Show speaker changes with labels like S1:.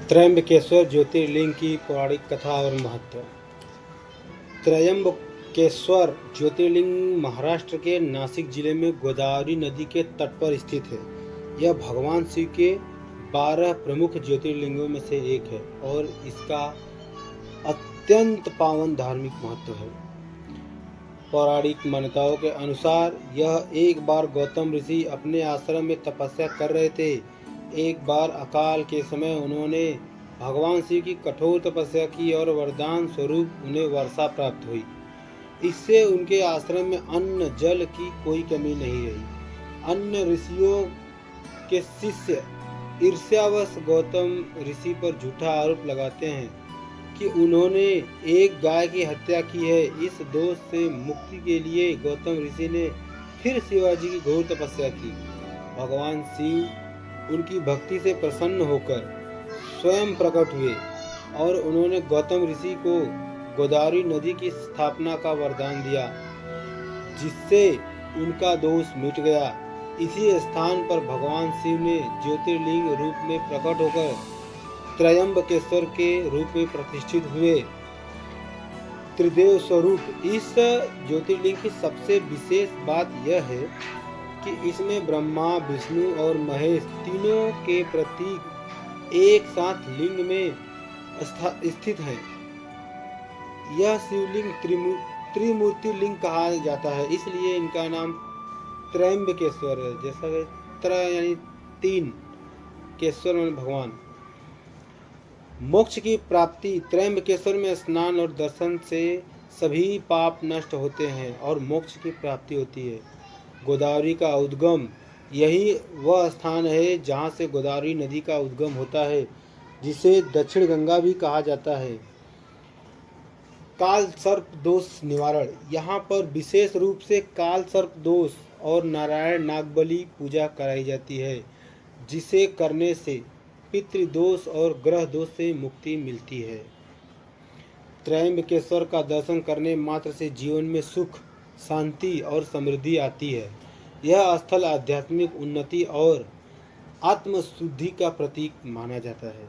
S1: त्रयंबकेश्वर ज्योतिर्लिंग की पौराणिक कथा और महत्व। त्रयंबकेश्वर ज्योतिर्लिंग महाराष्ट्र के नासिक जिले में गोदावरी नदी के तट पर स्थित है। यह भगवान शिव के 12 प्रमुख ज्योतिर्लिंगों में से एक है और इसका अत्यंत पावन धार्मिक महत्व है। पौराणिक मान्यताओं के अनुसार यह एक बार गौतम ऋषि अपने आश्रम में तपस्या कर रहे थे। एक बार अकाल के समय उन्होंने भगवान शिव की कठोर तपस्या की और वरदान स्वरूप उन्हें वर्षा प्राप्त हुई। इससे उनके आश्रम में अन्न जल की कोई कमी नहीं रही। अन्य ऋषियों के शिष्य ईर्ष्यावश गौतम ऋषि पर झूठा आरोप लगाते हैं कि उन्होंने एक गाय की हत्या की है। इस दोष से मुक्ति के लिए गौतम ऋषि ने फिर शिवाजी की घोर तपस्या की। भगवान शिव उनकी भक्ति से प्रसन्न होकर स्वयं प्रकट हुए और उन्होंने गौतम ऋषि को गोदावरी नदी की स्थापना का वरदान दिया, जिससे उनका दोष मिट गया। इसी स्थान पर भगवान शिव ने ज्योतिर्लिंग रूप में प्रकट होकर त्रयंबकेश्वर के रूप में प्रतिष्ठित हुए। त्रिदेव स्वरूप इस ज्योतिर्लिंग की सबसे विशेष बात यह है कि इसमें ब्रह्मा, विष्णु और महेश तीनों के प्रतीक एक साथ लिंग में स्थित हैं। यह शिवलिंग त्रिमूर्ति लिंग कहा जाता है, इसलिए इनका नाम त्रयंबकेश्वर है। जैसा कि त्रय यानी 3, केश्वर में भगवान। मोक्ष की प्राप्ति। त्रयंबकेश्वर में स्नान और दर्शन से सभी पाप नष्ट होते हैं और मोक्ष की प्राप्ति होती है। गोदावरी का उद्गम। यही वह स्थान है जहाँ से गोदावरी नदी का उद्गम होता है, जिसे दक्षिण गंगा भी कहा जाता है। काल सर्प दोष निवारण। यहाँ पर विशेष रूप से काल सर्प दोष और नारायण नागबली पूजा कराई जाती है, जिसे करने से पितृदोष और ग्रह दोष से मुक्ति मिलती है। त्रयंबकेश्वर का दर्शन करने मात्र से जीवन में सुख, शांति और समृद्धि आती है। यह स्थल आध्यात्मिक उन्नति और आत्मशुद्धि का प्रतीक माना जाता है।